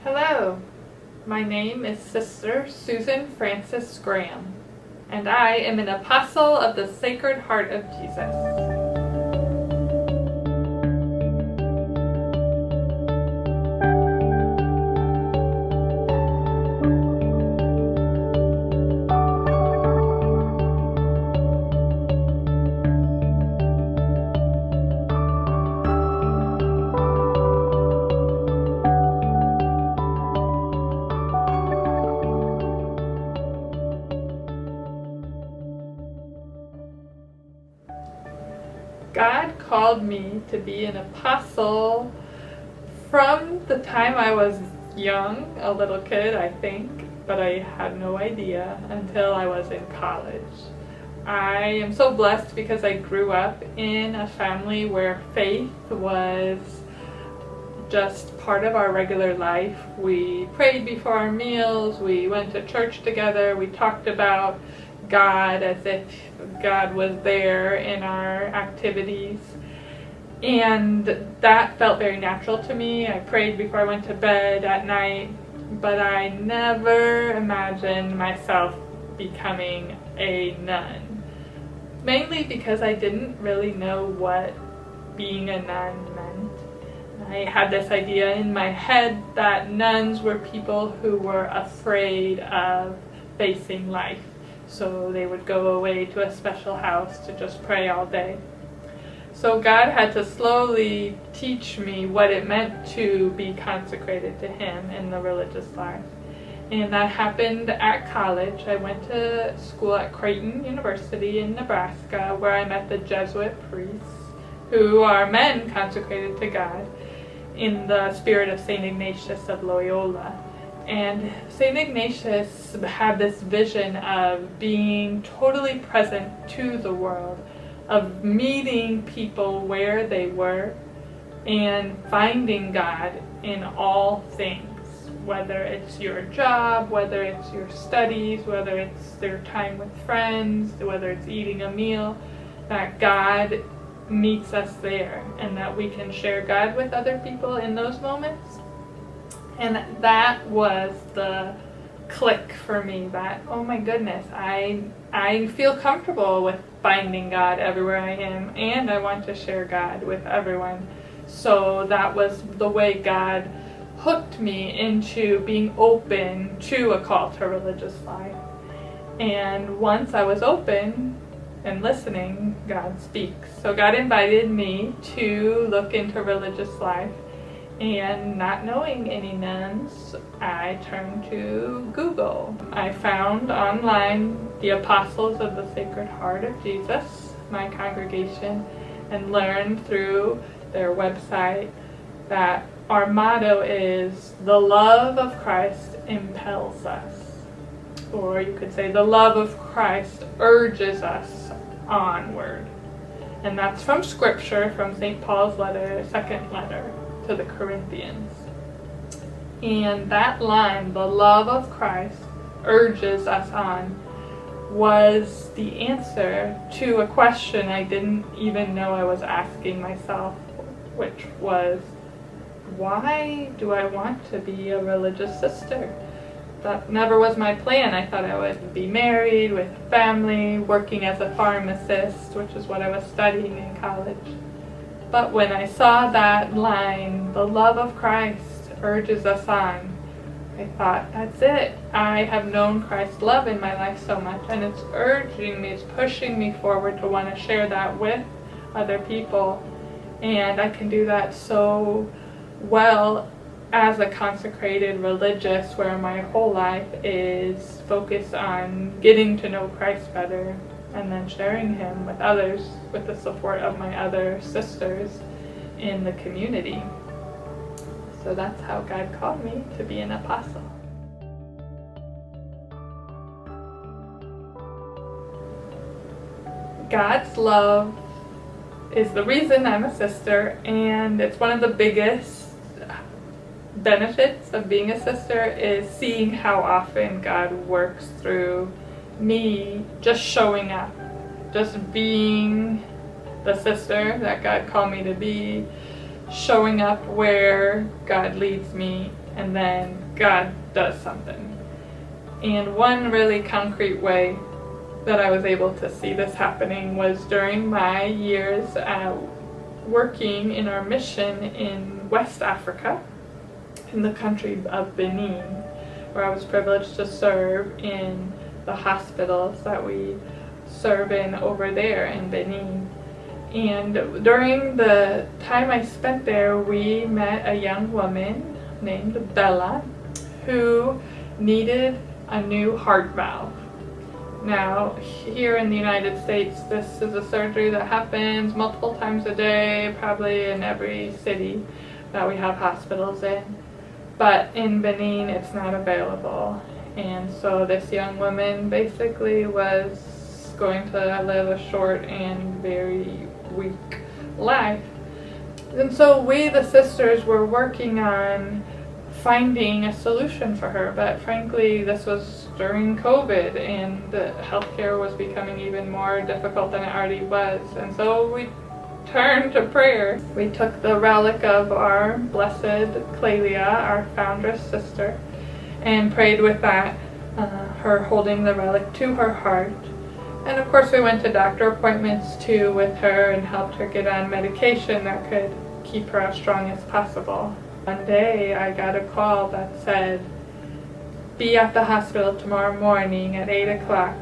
Hello, my name is Sister Susan Francis Graham, and I am an apostle of the Sacred Heart of Jesus. God called me to be an apostle from the time I was young, a little kid, I think, but I had no idea until I was in college. I am so blessed because I grew up in a family where faith was just part of our regular life. We prayed before our meals, we went to church together, we talked about God as if God was there in our activities, and that felt very natural to me. I prayed before I went to bed at night, but I never imagined myself becoming a nun, mainly because I didn't really know what being a nun meant. I had this idea in my head that nuns were people who were afraid of facing life. So they would go away to a special house to just pray all day. So God had to slowly teach me what it meant to be consecrated to Him in the religious life. And that happened at college. I went to school at Creighton University in Nebraska, where I met the Jesuit priests, who are men consecrated to God in the spirit of St. Ignatius of Loyola. And St. Ignatius had this vision of being totally present to the world, of meeting people where they were and finding God in all things, whether it's your job, whether it's your studies, whether it's their time with friends, whether it's eating a meal, that God meets us there and that we can share God with other people in those moments. And that was the click for me, that, oh my goodness, I feel comfortable with finding God everywhere I am, and I want to share God with everyone. So that was the way God hooked me into being open to a call to religious life. And once I was open and listening, God speaks. So God invited me to look into religious life. And not knowing any nuns, I turned to Google. I found online the Apostles of the Sacred Heart of Jesus, my congregation, and learned through their website that our motto is, "The love of Christ impels us." Or you could say, "The love of Christ urges us onward." And that's from Scripture, from St. Paul's letter, second letter to the Corinthians. And that line, "the love of Christ urges us on," was the answer to a question I didn't even know I was asking myself, which was, why do I want to be a religious sister? That never was my plan. I thought I would be married with a family, working as a pharmacist, which is what I was studying in college. But when I saw that line, "the love of Christ urges us on," I thought, that's it. I have known Christ's love in my life so much, and it's urging me, it's pushing me forward to want to share that with other people. And I can do that so well as a consecrated religious, where my whole life is focused on getting to know Christ better and then sharing Him with others with the support of my other sisters in the community. So that's how God called me to be an apostle. God's love is the reason I'm a sister, and it's one of the biggest benefits of being a sister is seeing how often God works through me just showing up, just being the sister that God called me to be, showing up where God leads me, and then God does something. And one really concrete way that I was able to see this happening was during my years working in our mission in West Africa, in the country of Benin, where I was privileged to serve in the hospitals that we serve in over there in Benin. And during the time I spent there, we met a young woman named Bella who needed a new heart valve. Now, here in the United States, this is a surgery that happens multiple times a day, probably in every city that we have hospitals in. But in Benin, it's not available. And so this young woman basically was going to live a short and very weak life. And so we, the sisters, were working on finding a solution for her, but frankly this was during COVID and the healthcare was becoming even more difficult than it already was, and so we turned to prayer. We took the relic of our blessed Clelia, our foundress sister, and prayed with that, her holding the relic to her heart. And of course we went to doctor appointments too with her and helped her get on medication that could keep her as strong as possible. One day I got a call that said, "Be at the hospital tomorrow morning at 8 o'clock.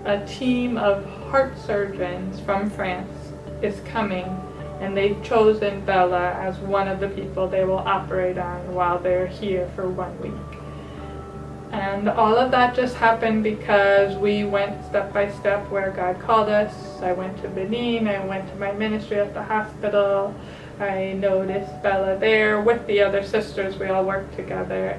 A team of heart surgeons from France is coming, and they've chosen Bella as one of the people they will operate on while they're here for 1 week." And all of that just happened because we went step by step where God called us. I went to Benin, I went to my ministry at the hospital. I noticed Bella there with the other sisters. We all worked together.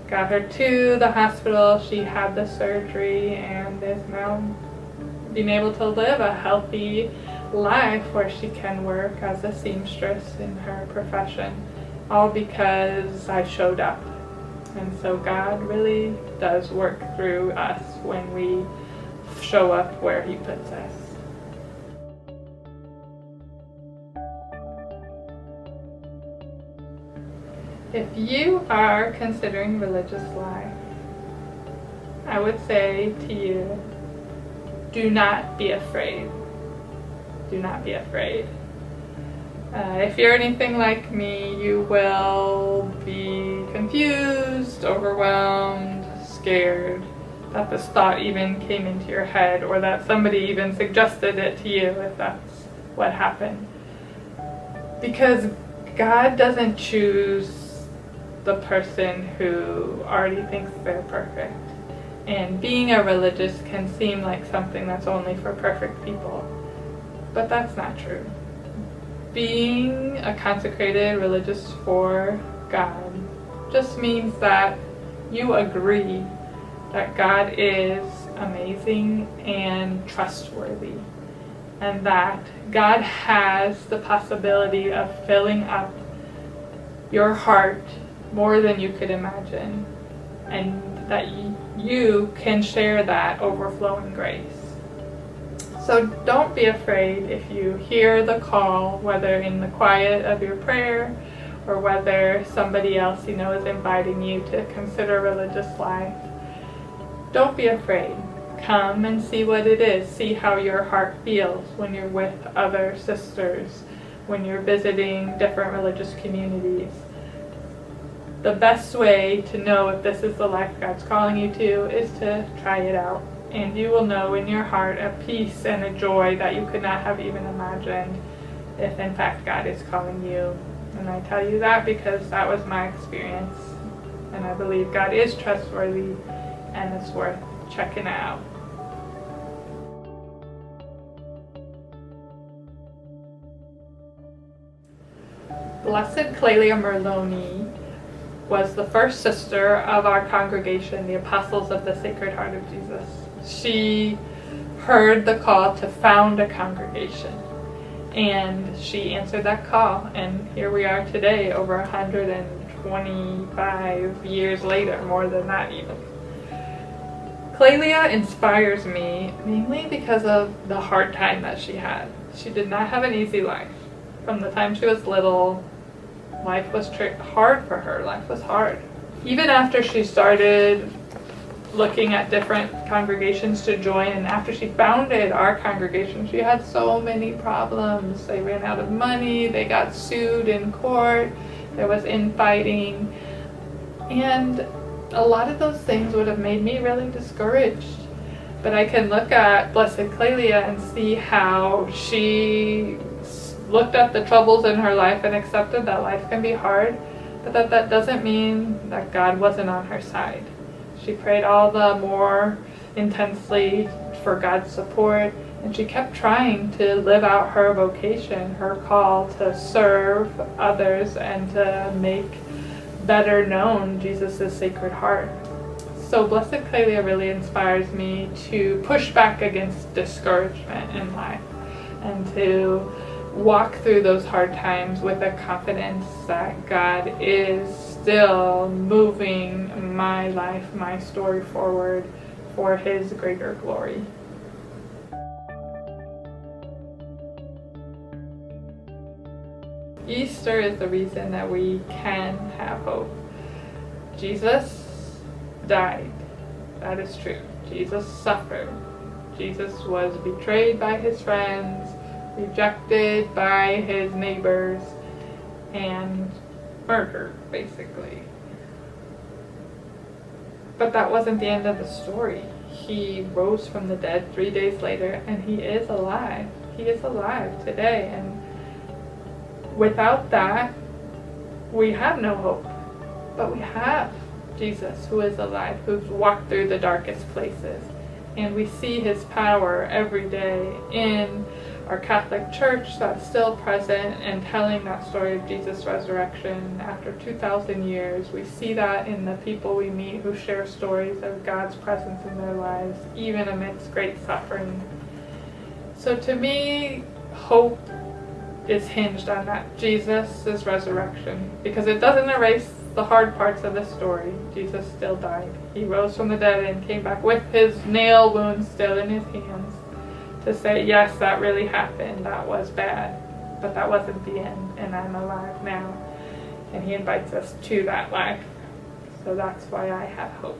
Got her to the hospital. She had the surgery and is now being able to live a healthy life where she can work as a seamstress in her profession. All because I showed up. And so God really does work through us when we show up where He puts us. If you are considering religious life, I would say to you, do not be afraid. Do not be afraid. If you're anything like me, you will be confused, overwhelmed, scared that this thought even came into your head, or that somebody even suggested it to you, if that's what happened. Because God doesn't choose the person who already thinks they're perfect. And being a religious can seem like something that's only for perfect people. But that's not true. Being a consecrated religious for God just means that you agree that God is amazing and trustworthy, and that God has the possibility of filling up your heart more than you could imagine, and that you can share that overflowing grace. So don't be afraid if you hear the call, whether in the quiet of your prayer or whether somebody else you know is inviting you to consider religious life. Don't be afraid. Come and see what it is. See how your heart feels when you're with other sisters, when you're visiting different religious communities. The best way to know if this is the life God's calling you to is to try it out. And you will know in your heart a peace and a joy that you could not have even imagined if in fact God is calling you. And I tell you that because that was my experience. And I believe God is trustworthy and it's worth checking out. Blessed Clelia Merloni was the first sister of our congregation, the Apostles of the Sacred Heart of Jesus. She heard the call to found a congregation, and she answered that call, and here we are today, over 125 years later, more than that even. Clelia inspires me mainly because of the hard time that she had. She did not have an easy life. From the time she was little, life was hard for her. Life was hard. even after she started looking at different congregations to join, and after she founded our congregation, she had so many problems. They ran out of money, they got sued in court, there was infighting, and a lot of those things would have made me really discouraged. But I can look at Blessed Clelia and see how she looked at the troubles in her life and accepted that life can be hard, but that doesn't mean that God wasn't on her side. She prayed all the more intensely for God's support, and she kept trying to live out her vocation, her call to serve others and to make better known Jesus' Sacred Heart. So Blessed Clelia really inspires me to push back against discouragement in life and to walk through those hard times with a confidence that God is still moving my life, my story forward for His greater glory. Easter is the reason that we can have hope. Jesus died. That is true. Jesus suffered. Jesus was betrayed by His friends, rejected by His neighbors, and murdered, basically. But that wasn't the end of the story. He rose from the dead 3 days later, and He is alive. He is alive today, and without that, we have no hope. But we have Jesus, who is alive, who's walked through the darkest places. And we see His power every day in our Catholic Church that's still present and telling that story of Jesus' resurrection after 2,000 years. We see that in the people we meet who share stories of God's presence in their lives, even amidst great suffering. So to me, hope is hinged on that, Jesus' resurrection, because it doesn't erase the hard parts of the story. Jesus still died. He rose from the dead and came back with His nail wounds still in His hands to say, yes, that really happened. That was bad, but that wasn't the end, and I'm alive now. And He invites us to that life. So that's why I have hope.